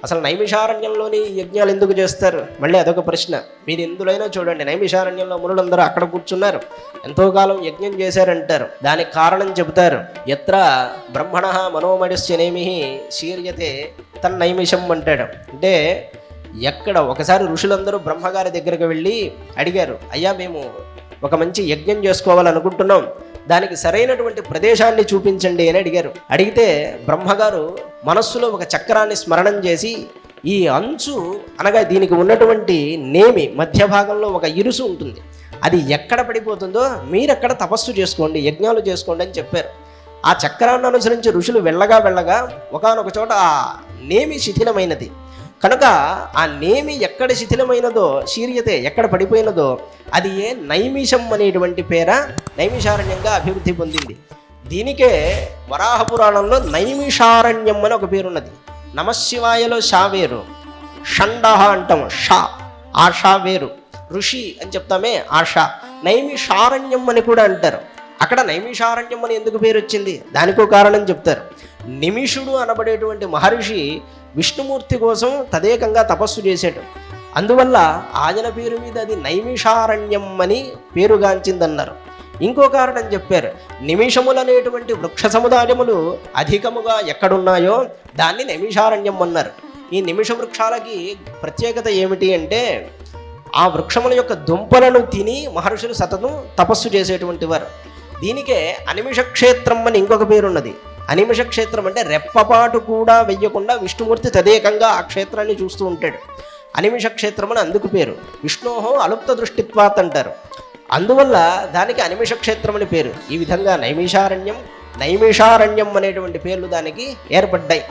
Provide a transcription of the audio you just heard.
అసలు నైమిషారణ్యంలోని యజ్ఞాలు ఎందుకు చేస్తారు? మళ్ళీ అదొక ప్రశ్న. మీరు ఎందులైనా చూడండి, నైమిషారణ్యంలో మునులందరూ అక్కడ కూర్చున్నారు, ఎంతో కాలం యజ్ఞం చేశారంటారు. దానికి కారణం చెబుతారు. యత్ర బ్రహ్మణ మనోమడిస్యనేమి శీర్యతే తన్నైమిషం అంటాడు. అంటే ఎక్కడ ఒకసారి ఋషులందరూ బ్రహ్మగారి దగ్గరికి వెళ్ళి అడిగారు, అయ్యా మేము ఒక మంచి యజ్ఞం చేసుకోవాలనుకుంటున్నాం, దానికి సరైనటువంటి ప్రదేశాన్ని చూపించండి అని అడిగారు. అడిగితే బ్రహ్మగారు మనస్సులో ఒక చక్రాన్ని స్మరణం చేసి, ఈ అంచు అనగా దీనికి ఉన్నటువంటి నేమి మధ్య భాగంలో ఒక ఇరుసు ఉంటుంది, అది ఎక్కడ పడిపోతుందో మీరెక్కడ తపస్సు చేసుకోండి, యజ్ఞాలు చేసుకోండి అని చెప్పారు. ఆ చక్రాన్ని అనుసరించి ఋషులు వెళ్ళగా ఒకానొక చోట ఆ నేమి శిథిలమైనది కనుక ఆ నేమి ఎక్కడ శిథిలమైనదో, శీర్యతే ఎక్కడ పడిపోయినదో, అది ఏ నైమిషం అనేటువంటి పేర నైమిషారణ్యంగా అభివృద్ధి పొందింది. దీనికే వరాహ పురాణంలో నైమిషారణ్యం అని ఒక పేరున్నది. నమశివాయలో షా వేరు, షండహ అంటాం షా, ఆ షా వేరు, ఋషి అని చెప్తామే ఆ షా. నైమిషారణ్యం అని కూడా అంటారు. అక్కడ నైమిషారణ్యం అని ఎందుకు పేరు వచ్చింది? దానికో కారణం చెప్తారు. నిమిషుడు అనబడేటువంటి మహర్షి విష్ణుమూర్తి కోసం తదేకంగా తపస్సు చేశాడు. అందువల్ల ఆయన పేరు మీద అది నైమిషారణ్యం అని పేరుగాంచిందన్నారు. ఇంకో కారణం చెప్పారు, నిమిషములు అనేటువంటి వృక్ష సముదాయములు అధికముగా ఎక్కడున్నాయో దాన్ని నైమిషారణ్యం అన్నారు. ఈ నిమిష వృక్షాలకి ప్రత్యేకత ఏమిటి అంటే, ఆ వృక్షముల యొక్క దుంపలను తిని మహర్షులు సతతం తపస్సు చేసేటువంటి వారు. దీనికే అనిమిష క్షేత్రం అని ఇంకొక పేరున్నది. అనిమిష క్షేత్రం అంటే రెప్పపాటు కూడా వెయ్యకుండా విష్ణుమూర్తి తదేకంగా ఆ క్షేత్రాన్ని చూస్తూ ఉంటాడు. అనిమిష క్షేత్రం అని అందుకు పేరు. విష్ణోహో అలుప్త దృష్టిత్వాత్ అంటారు. అందువల్ల దానికి అనిమిష క్షేత్రం అని పేరు. ఈ విధంగా నైమిషారణ్యం అనేటువంటి పేర్లు దానికి ఏర్పడ్డాయి.